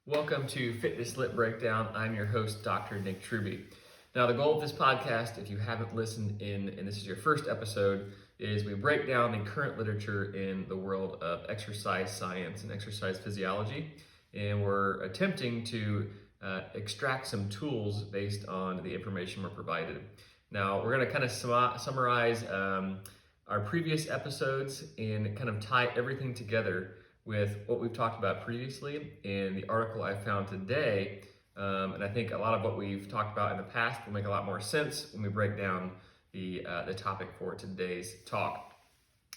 Welcome to Fitness Lit Breakdown. I'm your host, Dr. Nick Truby. Now, the goal of this podcast, if you haven't listened in, and this is your first episode, is we break down the current literature in the world of exercise science and exercise physiology, and we're attempting to extract some tools based on the information we're provided. Now, we're going to kind of summarize our previous episodes and kind of tie everything together with what we've talked about previously in the article I found today. And I think a lot of what we've talked about in the past will make a lot more sense when we break down the topic for today's talk.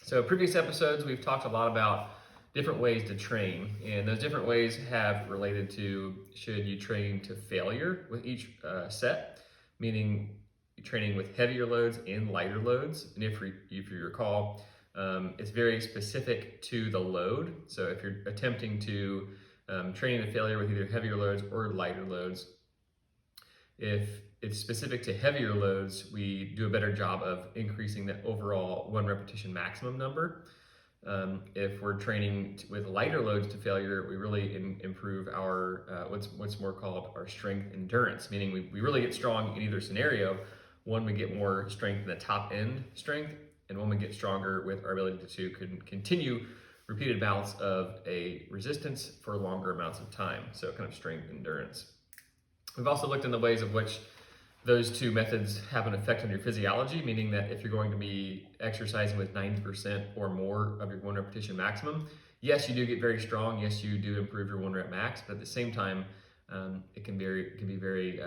So previous episodes, we've talked a lot about different ways to train, and those different ways have related to should you train to failure with each set, meaning training with heavier loads and lighter loads. And if you recall, it's very specific to the load. So if you're attempting to train to failure with either heavier loads or lighter loads, if it's specific to heavier loads, we do a better job of increasing the overall 1 repetition maximum number. If we're training with lighter loads to failure, we really improve our what's more called our strength endurance, meaning we really get strong in either scenario. One, we get more strength in the top end strength, and when we get stronger with our ability to continue repeated bouts of a resistance for longer amounts of time, so kind of strength endurance. We've also looked in the ways of which those two methods have an effect on your physiology, meaning that if you're going to be exercising with 90% or more of your 1 repetition maximum, yes, you do get very strong, yes, you do improve your 1 rep max, but at the same time, it can be very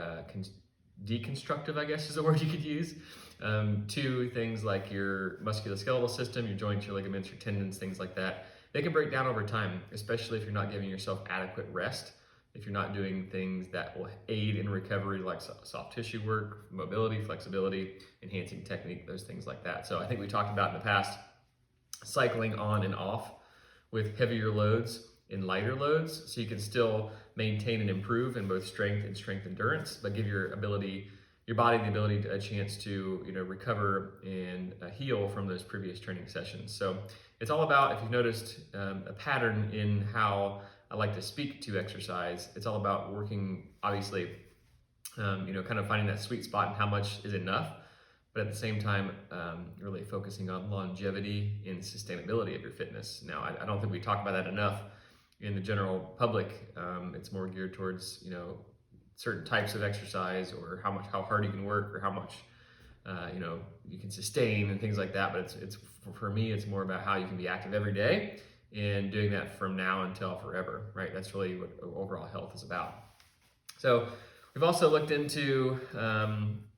deconstructive, I guess is the word you could use, to things like your musculoskeletal system, your joints, your ligaments, your tendons, things like that. They can break down over time, especially if you're not giving yourself adequate rest, if you're not doing things that will aid in recovery like soft tissue work, mobility, flexibility, enhancing technique, those things like that. So I think we talked about in the past cycling on and off with heavier loads and lighter loads, so you can still maintain and improve in both strength and strength endurance, but give your body the ability a chance to recover and heal from those previous training sessions. So it's all about, if you've noticed a pattern in how I like to speak to exercise, it's all about working, obviously, kind of finding that sweet spot and how much is enough, but at the same time, really focusing on longevity and sustainability of your fitness. Now, I don't think we talk about that enough in the general public. It's more geared towards certain types of exercise, or how hard you can work, or how much you can sustain and things like that. But it's for me, it's more about how you can be active every day and doing that from now until forever, right? That's really what overall health is about. So we've also looked into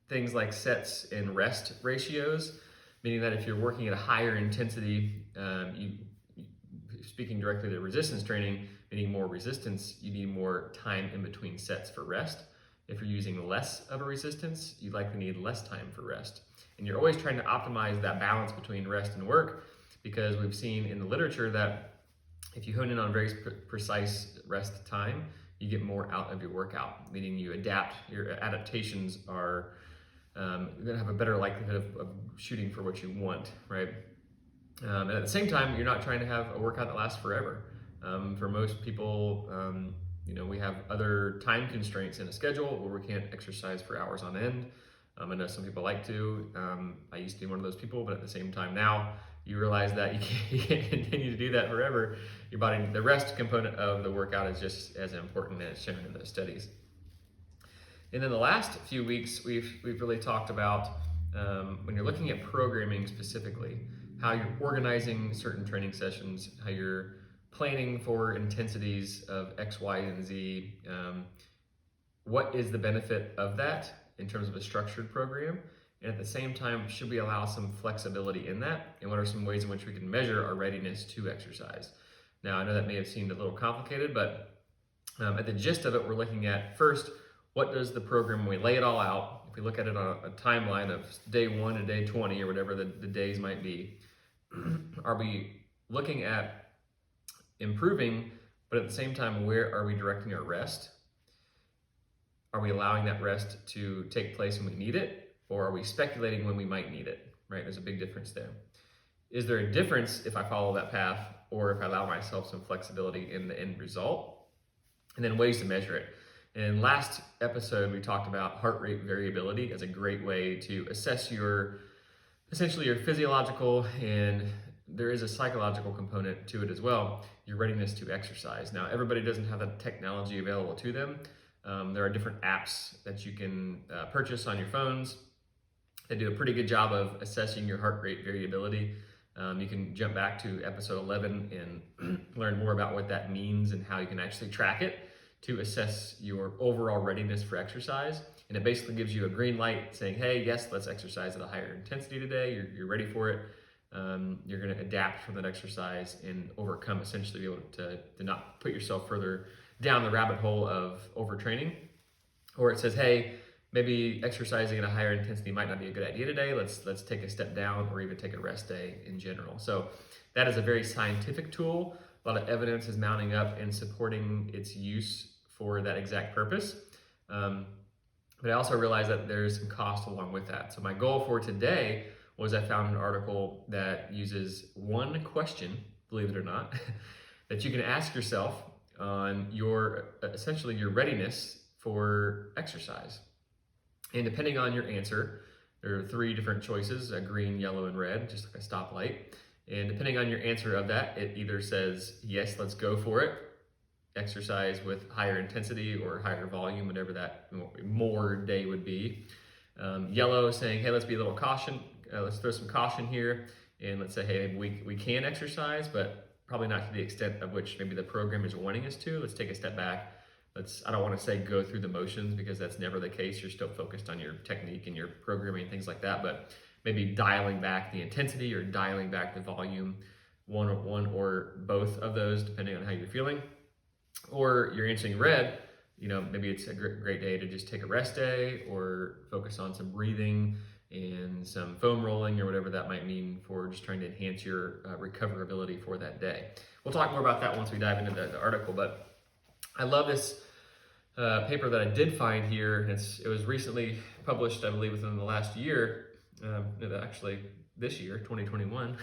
things like sets and rest ratios, meaning that if you're working at a higher intensity, speaking directly to resistance training, meaning more resistance, you need more time in between sets for rest. If you're using less of a resistance, you likely need less time for rest. And you're always trying to optimize that balance between rest and work, because we've seen in the literature that if you hone in on very precise rest time, you get more out of your workout, meaning your adaptations are going to have a better likelihood of shooting for what you want, right? And at the same time, you're not trying to have a workout that lasts forever. For most people, we have other time constraints in a schedule where we can't exercise for hours on end. I know some people like to. I used to be one of those people, but at the same time now, you realize that you can't continue to do that forever. Your body, the rest component of the workout is just as important as shown in those studies. And then the last few weeks, we've really talked about when you're looking at programming specifically, how you're organizing certain training sessions, how you're planning for intensities of X, Y, and Z. What is the benefit of that in terms of a structured program? And at the same time, should we allow some flexibility in that? And what are some ways in which we can measure our readiness to exercise? Now, I know that may have seemed a little complicated, but at the gist of it, we're looking at first, what does the program, when we lay it all out, if we look at it on a timeline of day 1 to day 20 or whatever the days might be, are we looking at improving, but at the same time, where are we directing our rest? Are we allowing that rest to take place when we need it? Or are we speculating when we might need it, right? There's a big difference there. Is there a difference if I follow that path or if I allow myself some flexibility in the end result? and then ways to measure it. In last episode, we talked about heart rate variability as a great way to assess essentially your physiological, and there is a psychological component to it as well, your readiness to exercise. Now, everybody doesn't have that technology available to them. There are different apps that you can purchase on your phones. They do a pretty good job of assessing your heart rate variability. You can jump back to episode 11 and learn more about what that means and how you can actually track it to assess your overall readiness for exercise. And it basically gives you a green light saying, hey, yes, let's exercise at a higher intensity today. You're ready for it. You're going to adapt from that exercise and overcome, essentially be able to not put yourself further down the rabbit hole of overtraining. Or it says, hey, maybe exercising at a higher intensity might not be a good idea today. Let's take a step down, or even take a rest day in general. So that is a very scientific tool. A lot of evidence is mounting up and supporting its use for that exact purpose. But I also realized that there's some cost along with that. So my goal for today was, I found an article that uses one question, believe it or not, that you can ask yourself on essentially your readiness for exercise. And depending on your answer, there are 3 different choices: green, yellow, and red, just like a stoplight. And depending on your answer of that, it either says, yes, let's go for it, exercise with higher intensity or higher volume, whatever that more day would be. Yellow saying, hey, let's be a little caution. Let's throw some caution here. And let's say, hey, we can exercise, but probably not to the extent of which maybe the program is wanting us to. Let's take a step back. I don't want to say go through the motions, because that's never the case. You're still focused on your technique and your programming and things like that, but maybe dialing back the intensity or dialing back the volume, one or both of those, depending on how you're feeling. Or you're answering red, maybe it's a great day to just take a rest day, or focus on some breathing and some foam rolling, or whatever that might mean, for just trying to enhance your recoverability for that day. We'll talk more about that once we dive into the article, but I love this paper that I did find here. It was recently published, I believe, within the last year, actually this year, 2021.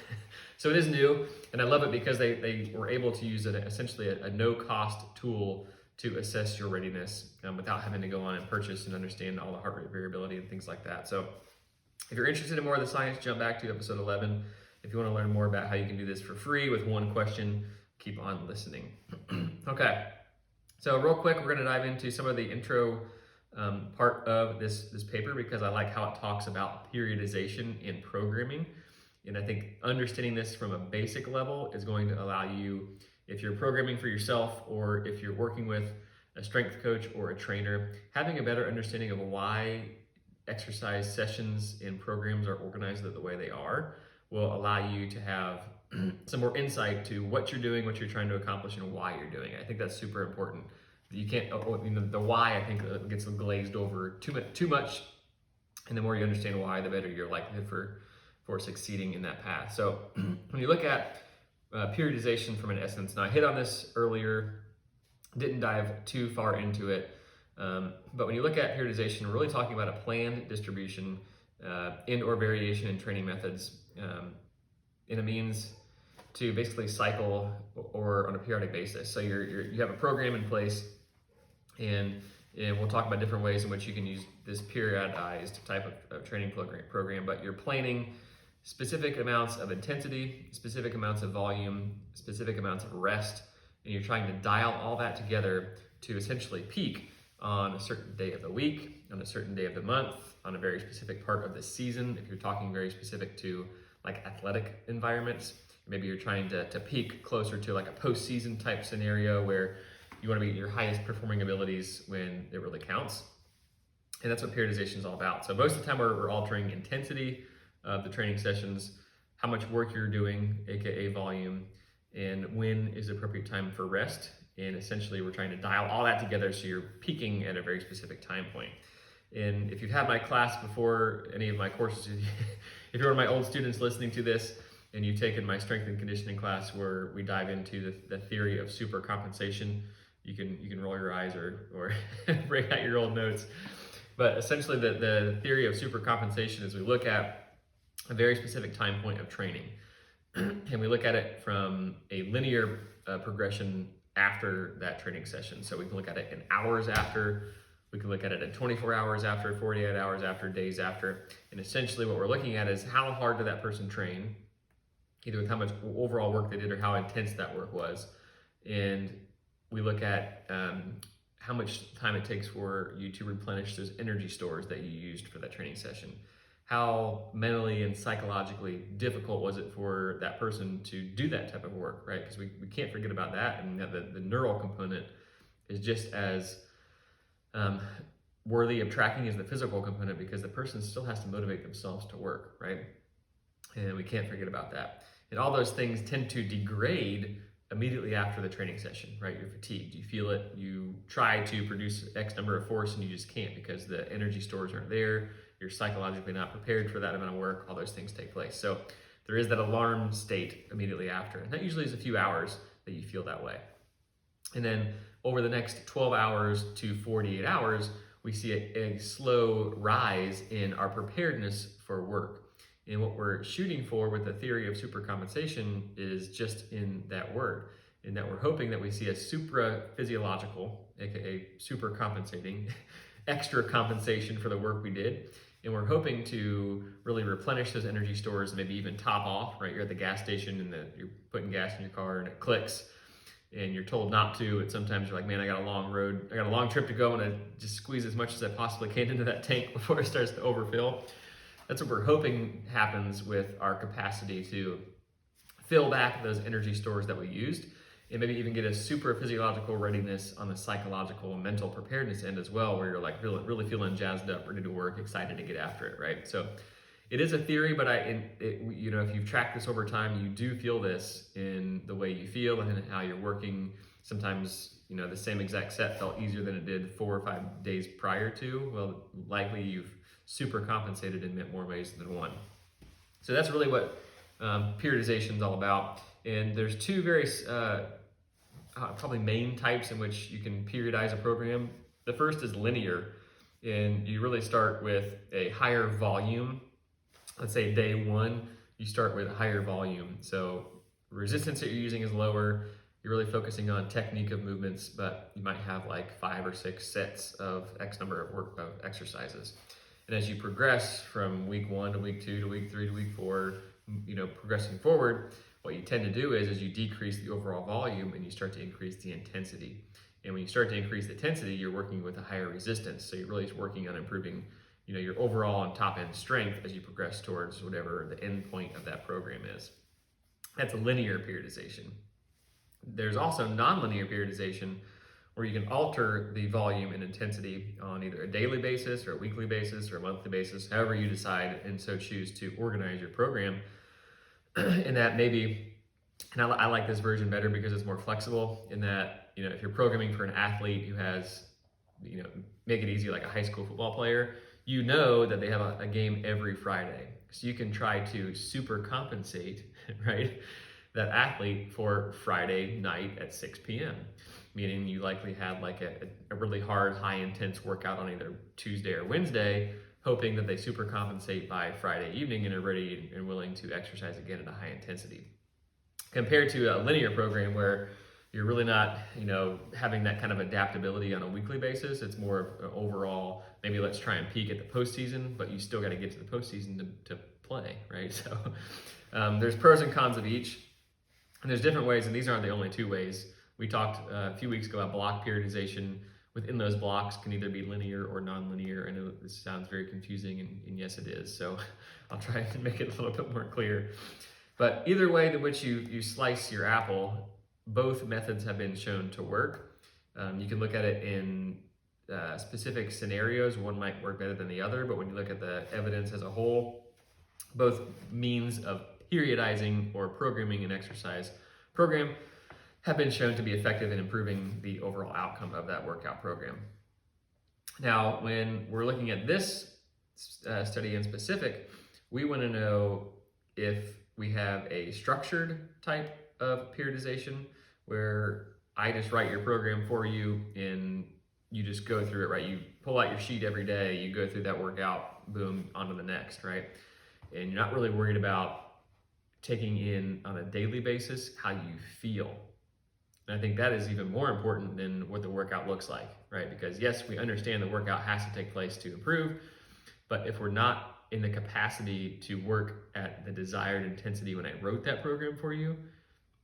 So it is new, and I love it because they were able to use essentially a no-cost tool to assess your readiness without having to go on and purchase and understand all the heart rate variability and things like that. So if you're interested in more of the science, jump back to episode 11. If you want to learn more about how you can do this for free with one question, keep on listening. Okay. So real quick, we're going to dive into some of the intro part of this paper, because I like how it talks about periodization in programming. And I think understanding this from a basic level is going to allow you, if you're programming for yourself, or if you're working with a strength coach or a trainer, having a better understanding of why exercise sessions and programs are organized the way they are will allow you to have some more insight to what you're doing, what you're trying to accomplish, and why you're doing it. I think that's super important. You can't, the why, I think, gets glazed over too much. And the more you understand why, the better your likelihood for succeeding in that path. So when you look at periodization from an essence, now I hit on this earlier, didn't dive too far into it. But when you look at periodization, we're really talking about a planned distribution and/or variation in training methods in a means to basically cycle or on a periodic basis. So you have a program in place, and we'll talk about different ways in which you can use this periodized type of training program, but you're planning specific amounts of intensity, specific amounts of volume, specific amounts of rest, and you're trying to dial all that together to essentially peak on a certain day of the week, on a certain day of the month, on a very specific part of the season. If you're talking very specific to like athletic environments, maybe you're trying to peak closer to like a postseason type scenario where you want to be at your highest performing abilities when it really counts. And that's what periodization is all about. So most of the time we're altering intensity of the training sessions, how much work you're doing, aka volume, and when is the appropriate time for rest. And essentially we're trying to dial all that together so you're peaking at a very specific time point. And if you've had my class before, any of my courses, if you're one of my old students listening to this, and you've taken my strength and conditioning class where we dive into the theory of super compensation, you can roll your eyes or break out your old notes. But essentially the theory of super compensation is we look at a very specific time point of training. And we look at it from a linear progression after that training session. So we can look at it in hours after, we can look at it at 24 hours after, 48 hours after, days after. And essentially what we're looking at is how hard did that person train, either with how much overall work they did or how intense that work was. And we look at how much time it takes for you to replenish those energy stores that you used for that training session. How mentally and psychologically difficult was it for that person to do that type of work, right? Because we can't forget about that. And the neural component is just as worthy of tracking as the physical component, because the person still has to motivate themselves to work, right? And we can't forget about that. And all those things tend to degrade immediately after the training session, right? You're fatigued, you feel it, you try to produce X number of force and you just can't because the energy stores aren't there, you're psychologically not prepared for that amount of work, all those things take place. So there is that alarm state immediately after, and that usually is a few hours that you feel that way. And then over the next 12 hours to 48 hours, we see a slow rise in our preparedness for work. And what we're shooting for with the theory of supercompensation is just in that word, in that we're hoping that we see a supra-physiological, aka super compensating, extra compensation for the work we did. And we're hoping to really replenish those energy stores, maybe even top off, right? You're at the gas station and you're putting gas in your car and it clicks and you're told not to. And sometimes you're like, man, I got a long trip to go and I just squeeze as much as I possibly can into that tank before it starts to overfill. That's what we're hoping happens with our capacity to fill back those energy stores that we used, and maybe even get a super physiological readiness on the psychological and mental preparedness end as well, where you're like really feeling jazzed up, ready to work, excited to get after it, right? So it is a theory, but if you've tracked this over time, you do feel this in the way you feel and how you're working. Sometimes, the same exact set felt easier than it did 4 or 5 days prior to. Well, likely you've super compensated in more ways than one. So that's really what periodization is all about. And there's two very probably main types in which you can periodize a program. The first is linear, and you really start with a higher volume. Let's say day one, you start with a higher volume. So resistance that you're using is lower. You're really focusing on technique of movements, but you might have like 5 or 6 sets of X number of exercises. And as you progress from week 1 to week 2 to week 3 to week 4, progressing forward, what you tend to do is you decrease the overall volume and you start to increase the intensity. And when you start to increase the intensity, you're working with a higher resistance. So you're really working on improving, your overall and top end strength as you progress towards whatever the end point of that program is. That's a linear periodization. There's also nonlinear periodization, where you can alter the volume and intensity on either a daily basis or a weekly basis or a monthly basis, however you decide and so choose to organize your program. And that maybe, and I like this version better because it's more flexible in that, if you're programming for an athlete who has, make it easy, like a high school football player, that they have a game every Friday. So you can try to super compensate, right, that athlete for Friday night at 6 p.m. Meaning you likely had like a really hard, high intense workout on either Tuesday or Wednesday, hoping that they super compensate by Friday evening and are ready and willing to exercise again at a high intensity. Compared to a linear program where you're really not, having that kind of adaptability on a weekly basis. It's more of an overall, maybe let's try and peak at the postseason, but you still got to get to the postseason to play, right? So there's pros and cons of each. And there's different ways, and these aren't the only 2 ways. We talked a few weeks ago about block periodization. Within those blocks can either be linear or non-linear. I know this sounds very confusing, and yes, it is. So I'll try and make it a little bit more clear. But either way in which you slice your apple, both methods have been shown to work. You can look at it in specific scenarios. One might work better than the other, but when you look at the evidence as a whole, both means of periodizing or programming an exercise program have been shown to be effective in improving the overall outcome of that workout program. Now, when we're looking at this study in specific, we want to know if we have a structured type of periodization where I just write your program for you and you just go through it, right? You pull out your sheet every day, you go through that workout, boom, on to the next, right? And you're not really worried about taking in on a daily basis how you feel. And I think that is even more important than what the workout looks like, right? Because yes, we understand the workout has to take place to improve, but if we're not in the capacity to work at the desired intensity when I wrote that program for you,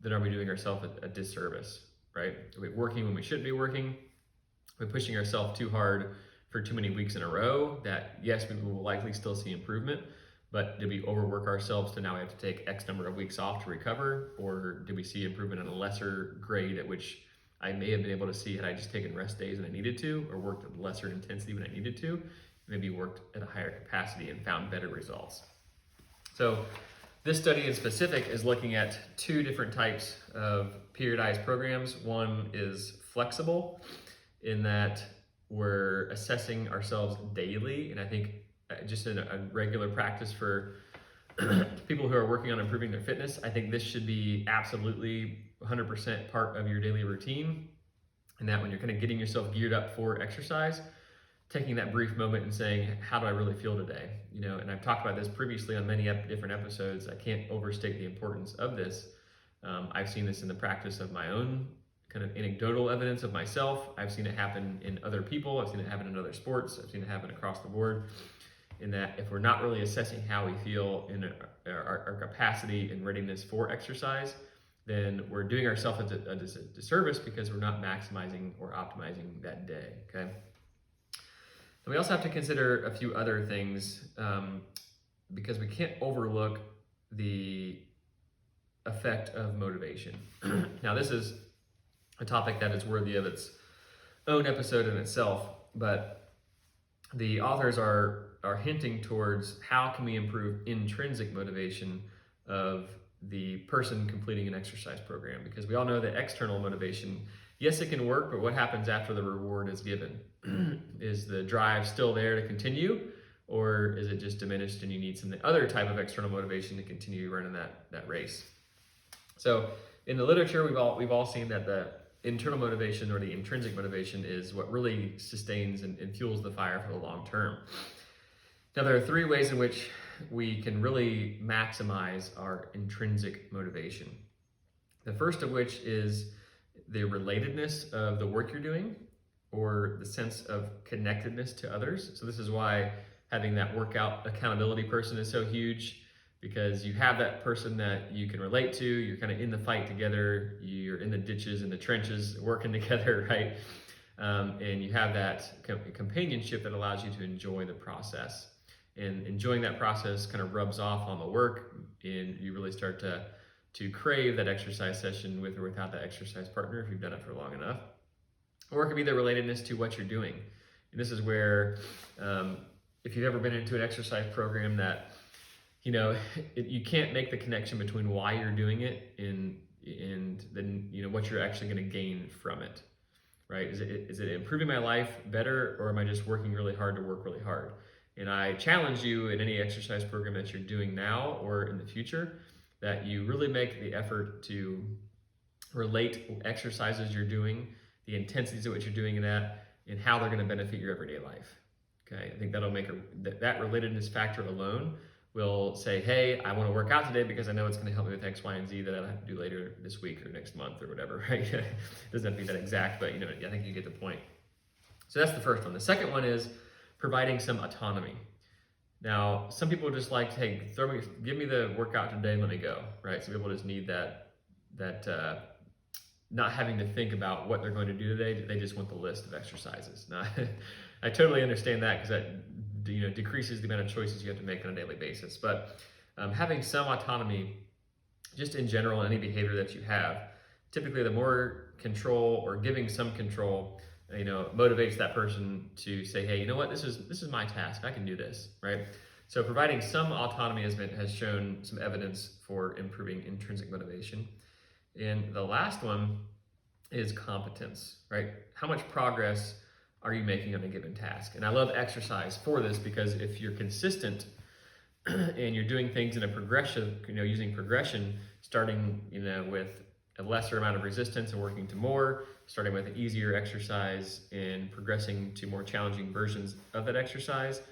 then are we doing ourselves a disservice, right? Are we working when we shouldn't be working? We're pushing ourselves too hard for too many weeks in a row that, yes, we will likely still see improvement, but did we overwork ourselves to now we have to take X number of weeks off to recover? Or did we see improvement at a lesser grade at which I may have been able to see had I just taken rest days when I needed to, or worked at lesser intensity when I needed to, maybe worked at a higher capacity and found better results? So this study in specific is looking at two different types of periodized programs. One is flexible, in that we're assessing ourselves daily, and I think just in a regular practice for people who are working on improving their fitness, I think this should be absolutely 100% part of your daily routine. And that when you're kind of getting yourself geared up for exercise, taking that brief moment and saying, how do I really feel today? You know, and I've talked about this previously on many different episodes. I can't overstate the importance of this. I've seen this in the practice of my own kind of anecdotal evidence of myself. I've seen it happen in other people. I've seen it happen in other sports. I've seen it happen across the board. In that if we're not really assessing how we feel in our capacity and readiness for exercise, then we're doing ourselves a disservice because we're not maximizing or optimizing that day, okay? And we also have to consider a few other things because we can't overlook the effect of motivation. Now, this is a topic that is worthy of its own episode in itself, but the authors are hinting towards how can we improve intrinsic motivation of the person completing an exercise program, because we all know that external motivation, yes, it can work, but what happens after the reward is given? Is the drive still there to continue, or is it just diminished and you need some other type of external motivation to continue running that race? So in the literature, we've all seen that the internal motivation or the intrinsic motivation is what really sustains and fuels the fire for the long term. Now, there are three ways in which we can really maximize our intrinsic motivation. The first of which is the relatedness of the work you're doing, or the sense of connectedness to others. So this is why having that workout accountability person is so huge, because you have that person that you can relate to. You're kind of in the fight together. You're in the ditches, in the trenches, working together, right? And you have that companionship that allows you to enjoy the process. And enjoying that process kind of rubs off on the work, and you really start to crave that exercise session with or without that exercise partner if you've done it for long enough. Or it could be the relatedness to what you're doing. And this is where, if you've ever been into an exercise program that, you know, you can't make the connection between why you're doing it and then, you know, what you're actually going to gain from it, right? Is it improving my life better, or am I just working really hard to work really hard? And I challenge you in any exercise program that you're doing now or in the future, that you really make the effort to relate exercises you're doing, the intensities of what you're doing in that, and how they're going to benefit your everyday life. Okay, I think that'll make that relatedness factor alone will say, hey, I want to work out today because I know it's going to help me with X, Y, and Z that I'll have to do later this week or next month or whatever, right? It doesn't have to be that exact, but you know, I think you get the point. So that's the first one. The second one is providing some autonomy. Now, some people just like, hey, give me the workout today and let me go, right? Some people just need that not having to think about what they're going to do today. They just want the list of exercises. Now, I totally understand that, because that, you know, decreases the amount of choices you have to make on a daily basis. But having some autonomy, just in general, any behavior that you have, typically the more control or giving some control, you know, motivates that person to say, hey, you know what, this is my task. I can do this, right? So providing some autonomy has shown some evidence for improving intrinsic motivation. And the last one is competence, right? How much progress are you making on a given task? And I love exercise for this, because if you're consistent and you're doing things in a progression, you know, using progression, starting, you know, with a lesser amount of resistance and working to more, starting with an easier exercise and progressing to more challenging versions of that exercise,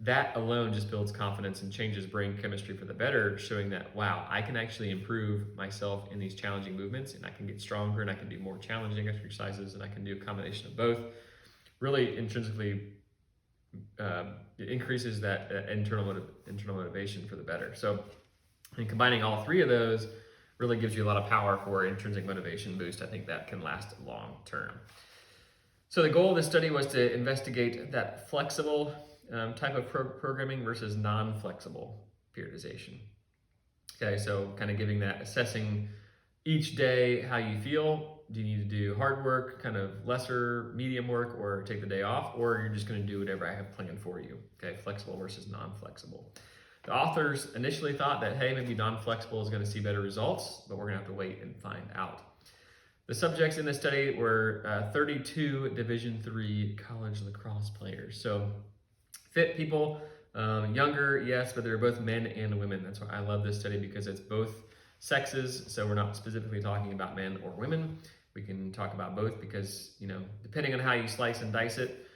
that alone just builds confidence and changes brain chemistry for the better, showing that, wow, I can actually improve myself in these challenging movements, and I can get stronger, and I can do more challenging exercises, and I can do a combination of both. Really intrinsically it increases that internal motivation for the better. So, and combining all three of those really gives you a lot of power for intrinsic motivation boost. I think that can last long term. So the goal of this study was to investigate that flexible type of programming versus non-flexible periodization. Okay, so kind of giving that, assessing each day how you feel. Do you need to do hard work, kind of lesser, medium work, or take the day off, or you're just going to do whatever I have planned for you? Okay, flexible versus non-flexible. The authors initially thought that, hey, maybe non-flexible is going to see better results, but we're going to have to wait and find out. The subjects in this study were 32 Division III college lacrosse players. So fit people, younger, yes, but they're both men and women. That's why I love this study, because it's both sexes. So we're not specifically talking about men or women. We can talk about both because, depending on how you slice and dice it,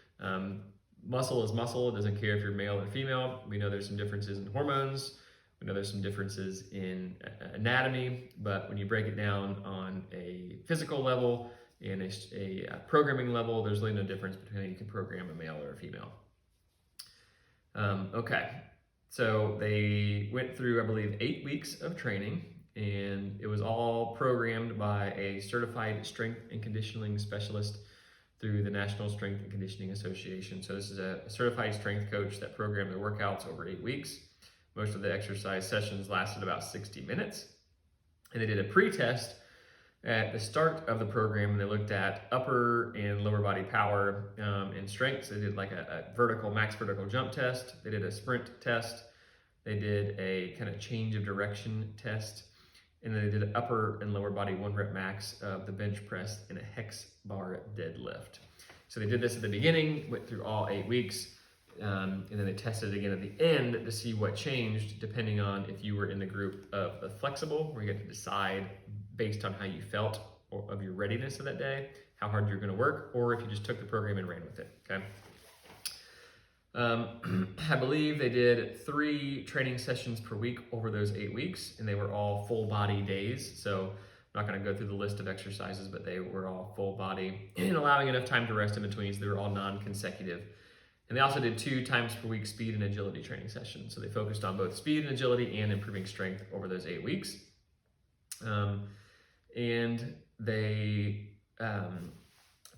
muscle is muscle. It doesn't care if you're male or female. We know there's some differences in hormones. We know there's some differences in anatomy, but when you break it down on a physical level and a programming level, there's really no difference between how you can program a male or a female. Okay, so they went through, I believe, 8 weeks of training, and it was all programmed by a certified strength and conditioning specialist through the National Strength and Conditioning Association. So this is a certified strength coach that programmed the workouts over 8 weeks. Most of the exercise sessions lasted about 60 minutes. And they did a pre-test at the start of the program, and they looked at upper and lower body power and strength. So they did like a max vertical jump test. They did a sprint test. They did a kind of change of direction test. And then they did an upper and lower body 1 rep max of the bench press and a hex bar deadlift. So they did this at the beginning, went through all 8 weeks. And then they tested it again at the end to see what changed depending on if you were in the group of the flexible, where you had to decide based on how you felt or of your readiness of that day, how hard you're going to work, or if you just took the program and ran with it. Okay. I believe they did 3 training sessions per week over those 8 weeks, and they were all full body days. So I'm not going to go through the list of exercises, but they were all full body and allowing enough time to rest in between. So they were all non-consecutive. And they also did 2 times per week speed and agility training sessions. So they focused on both speed and agility and improving strength over those 8 weeks. And they,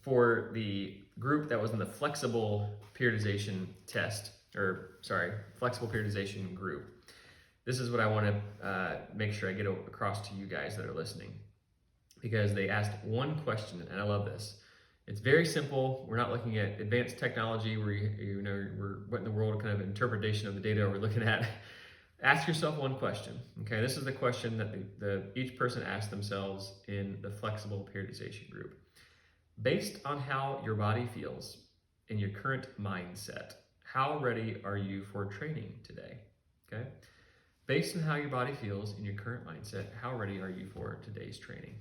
for the group that was in the flexible periodization flexible periodization group, this is what I want to make sure I get across to you guys that are listening, because they asked one question, and I love this. It's very simple. We're not looking at advanced technology where we're what in the world kind of interpretation of the data we're looking at. Ask yourself one question. Okay, this is the question that each person asked themselves in the flexible periodization group. Based on how your body feels in your current mindset, how ready are you for training today? Okay, based on how your body feels in your current mindset, how ready are you for today's training?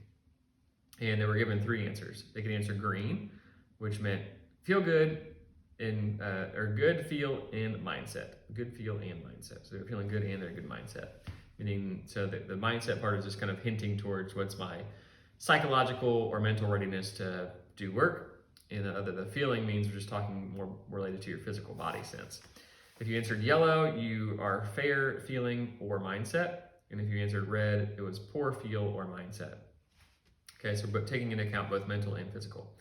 And they were given 3 answers. They could answer green, which meant feel good, or good, feel, and mindset. Good, feel, and mindset. So they're feeling good and they're in a good mindset. Meaning, so the mindset part is just kind of hinting towards what's my psychological or mental readiness to do work. And the feeling means we're just talking more related to your physical body sense. If you answered yellow, you are fair feeling or mindset. And if you answered red, it was poor feel or mindset. Okay, so but taking into account both mental and physical.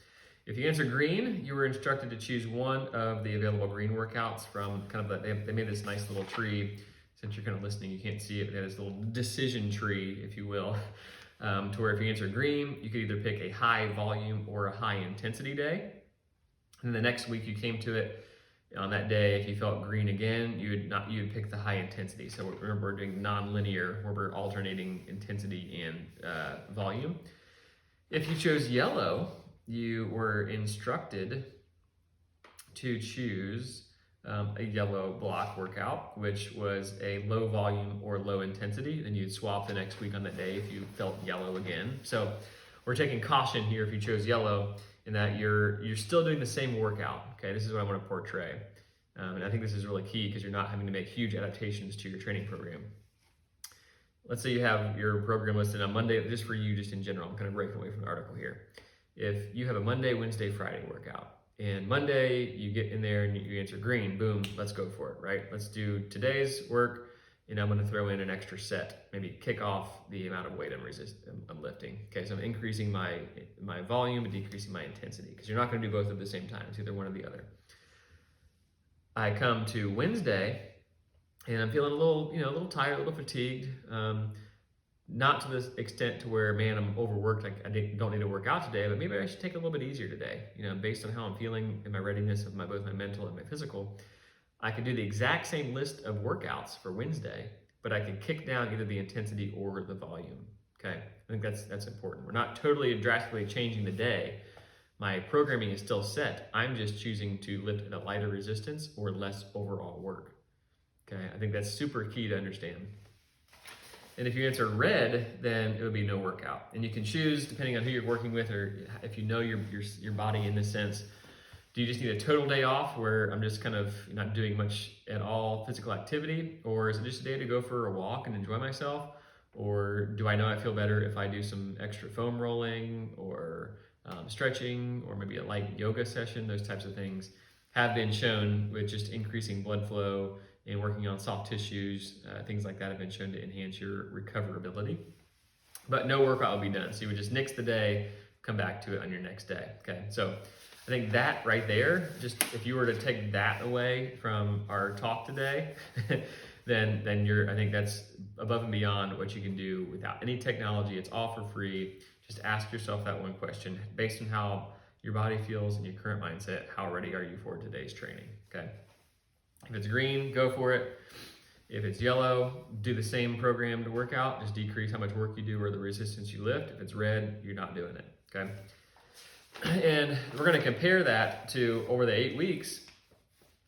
If you answer green, you were instructed to choose one of the available green workouts from kind of they made this nice little tree. Since you're kind of listening, you can't see it. They had this little decision tree, if you will, to where if you answer green, you could either pick a high volume or a high intensity day. And the next week you came to it on that day, if you felt green again, you would pick the high intensity. So remember, we're doing non-linear, where we're alternating intensity and volume. If you chose yellow, you were instructed to choose a yellow block workout, which was a low volume or low intensity. Then you'd swap the next week on that day if you felt yellow again. So we're taking caution here if you chose yellow, in that you're still doing the same workout. Okay, this is what I want to portray. And I think this is really key because you're not having to make huge adaptations to your training program. Let's say you have your program listed on Monday, just for you, just in general. I'm kind of breaking away from the article here. If you have a Monday, Wednesday, Friday workout, and Monday you get in there and you answer green, boom, let's go for it, right? Let's do today's work, and I'm going to throw in an extra set, maybe kick off the amount of weight I'm lifting. Okay, so I'm increasing my volume and decreasing my intensity, because you're not going to do both at the same time. It's either one or the other. I come to Wednesday, and I'm feeling a little tired, a little fatigued. Not to this extent to where, man, I'm overworked, like I don't need to work out today, but maybe I should take it a little bit easier today, based on how I'm feeling and my readiness of both my mental and my physical. I could do the exact same list of workouts for Wednesday, but I could kick down either the intensity or the volume. Okay, I think that's important. We're not totally drastically changing the day. My programming is still set. I'm just choosing to lift at a lighter resistance or less overall work. Okay, I think that's super key to understand. And if you answer red, then it would be no workout. And you can choose, depending on who you're working with, or if you know your body in this sense, do you just need a total day off where I'm just kind of not doing much at all physical activity? Or is it just a day to go for a walk and enjoy myself? Or do I know I feel better if I do some extra foam rolling or stretching, or maybe a light yoga session? Those types of things have been shown with just increasing blood flow and working on soft tissues, things like that have been shown to enhance your recoverability. But no workout will be done. So you would just nix the day, come back to it on your next day. Okay, so I think that right there, just if you were to take that away from our talk today, then I think that's above and beyond what you can do without any technology. It's all for free. Just ask yourself that one question based on how your body feels and your current mindset. How ready are you for today's training? Okay. If it's green, go for it. If it's yellow, do the same program to work out. Just decrease how much work you do or the resistance you lift. If it's red, you're not doing it. Okay. And we're going to compare that to, over the 8 weeks,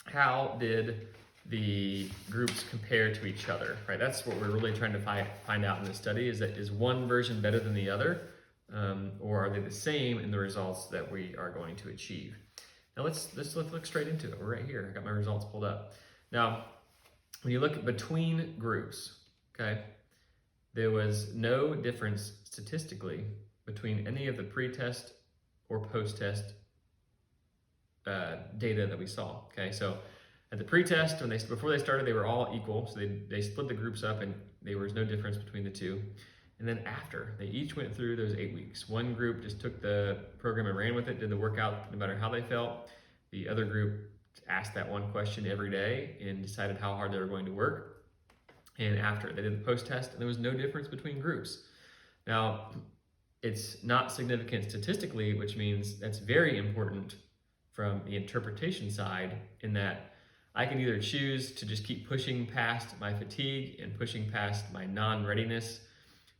how did the groups compare to each other, right? That's what we're really trying to find out in this study, is one version better than the other, or are they the same in the results that we are going to achieve? Now let's look straight into it. We're right here. I got my results pulled up. Now, when you look between groups, okay, there was no difference statistically between any of the pre-test or post-test data that we saw. Okay, so at the pre-test, before they started, they were all equal. So they split the groups up, and there was no difference between the two. And then after, they each went through those 8 weeks. One group just took the program and ran with it, did the workout no matter how they felt. The other group asked that one question every day and decided how hard they were going to work. And after, they did the post-test, and there was no difference between groups. Now, it's not significant statistically, which means that's very important from the interpretation side, in that I can either choose to just keep pushing past my fatigue and pushing past my non-readiness,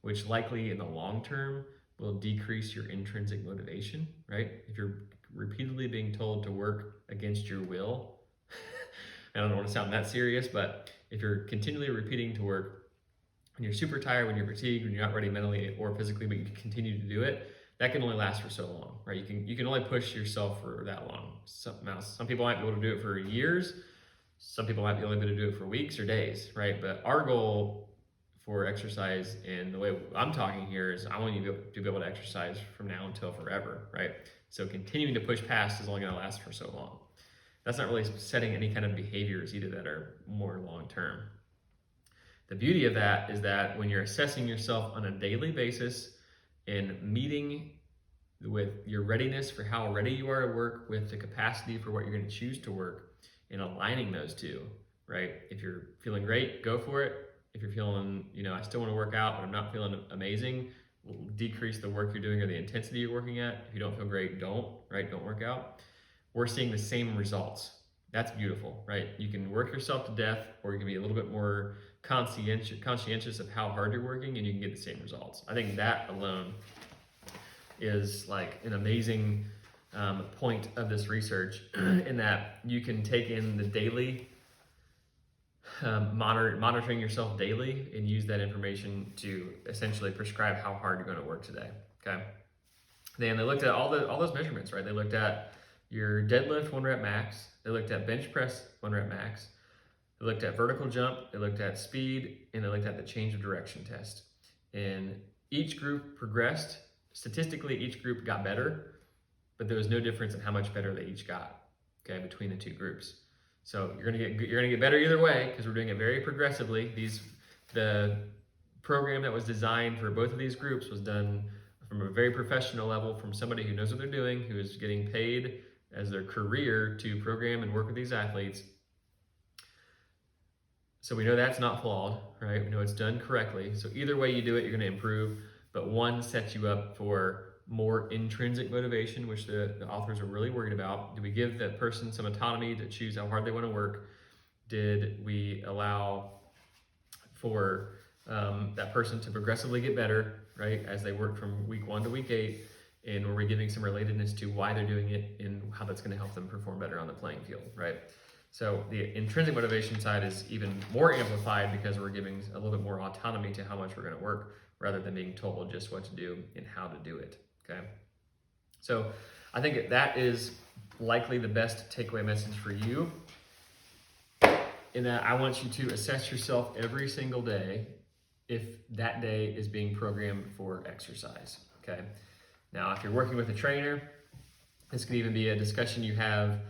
which likely in the long term will decrease your intrinsic motivation, right? If you're repeatedly being told to work against your will, I don't want to sound that serious, but if you're continually repeating to work when you're super tired, when you're fatigued, when you're not ready mentally or physically, but you continue to do it, that can only last for so long, right? You can only push yourself for that long. Some people might be able to do it for years. Some people might be only able to do it for weeks or days, right? But our goal for exercise, and the way I'm talking here, is I want you to be able to exercise from now until forever, right? So continuing to push past is only going to last for so long. That's not really setting any kind of behaviors either that are more long-term. The beauty of that is that when you're assessing yourself on a daily basis and meeting with your readiness for how ready you are to work with the capacity for what you're going to choose to work, and aligning those two, right? If you're feeling great, go for it. If you're feeling, I still want to work out, but I'm not feeling amazing, we'll decrease the work you're doing or the intensity you're working at. If you don't feel great, don't work out. We're seeing the same results. That's beautiful, right? You can work yourself to death, or you can be a little bit more conscientious of how hard you're working, and you can get the same results. I think that alone is like an amazing point of this research, in that you can take in the daily, monitoring yourself daily, and use that information to essentially prescribe how hard you're going to work today. Okay. Then they looked at all those measurements, right? They looked at your deadlift 1 rep max, they looked at bench press 1 rep max, they looked at vertical jump, they looked at speed, and they looked at the change of direction test. And each group progressed. Statistically, each group got better, but there was no difference in how much better they each got, okay, between the two groups. So you're gonna get better either way because we're doing it very progressively. The program that was designed for both of these groups was done from a very professional level, from somebody who knows what they're doing, who is getting paid as their career to program and work with these athletes. So we know that's not flawed, right? We know it's done correctly. So either way you do it, you're going to improve, but one sets you up for more intrinsic motivation, which the authors are really worried about. Do we give that person some autonomy to choose how hard they want to work? Did we allow for that person to progressively get better, right, as they work from week 1 to week 8? And were we giving some relatedness to why they're doing it and how that's going to help them perform better on the playing field, right? So the intrinsic motivation side is even more amplified because we're giving a little bit more autonomy to how much we're going to work rather than being told just what to do and how to do it, okay? So I think that is likely the best takeaway message for you, in that I want you to assess yourself every single day if that day is being programmed for exercise, okay? Now, if you're working with a trainer, this could even be a discussion you have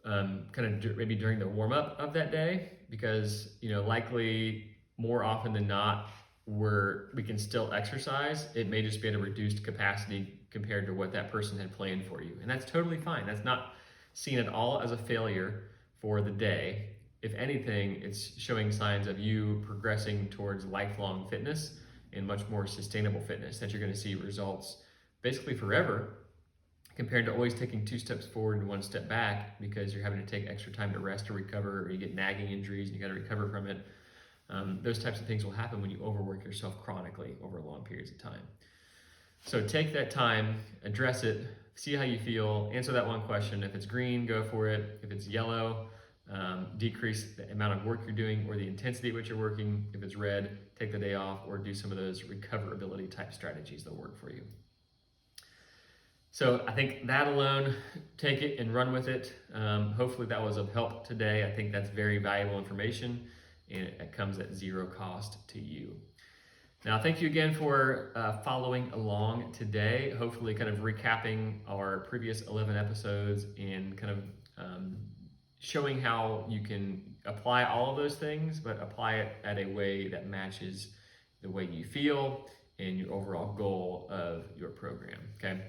kind of maybe during the warm-up of that day, because likely more often than not we can still exercise. It may just be at a reduced capacity compared to what that person had planned for you, and that's totally fine. That's not seen at all as a failure for the day. If anything, it's showing signs of you progressing towards lifelong fitness and much more sustainable fitness, that you're going to see results basically forever, compared to always taking 2 steps forward and 1 step back because you're having to take extra time to rest or recover, or you get nagging injuries and you got to recover from it. Those types of things will happen when you overwork yourself chronically over long periods of time. So take that time, address it, see how you feel, answer that one question. If it's green, go for it. If it's yellow, decrease the amount of work you're doing or the intensity at which you're working. If it's red, take the day off or do some of those recoverability type strategies that work for you. So I think that alone, take it and run with it. Hopefully that was of help today. I think that's very valuable information, and it comes at 0 cost to you. Now, thank you again for following along today, hopefully kind of recapping our previous 11 episodes and kind of showing how you can apply all of those things, but apply it at a way that matches the way you feel and your overall goal of your program, okay?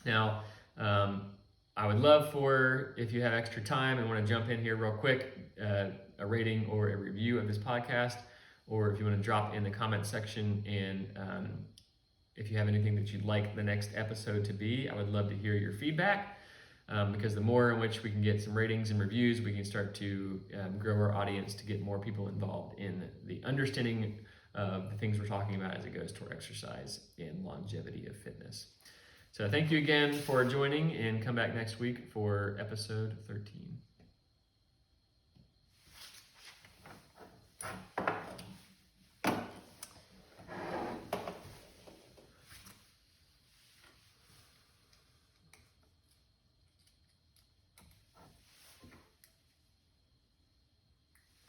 Now, I would love for, if you have extra time and want to jump in here real quick, a rating or a review of this podcast, or if you want to drop in the comment section and if you have anything that you'd like the next episode to be, I would love to hear your feedback, because the more in which we can get some ratings and reviews, we can start to grow our audience to get more people involved in the understanding of the things we're talking about as it goes toward exercise and longevity of fitness. So thank you again for joining, and come back next week for episode 13.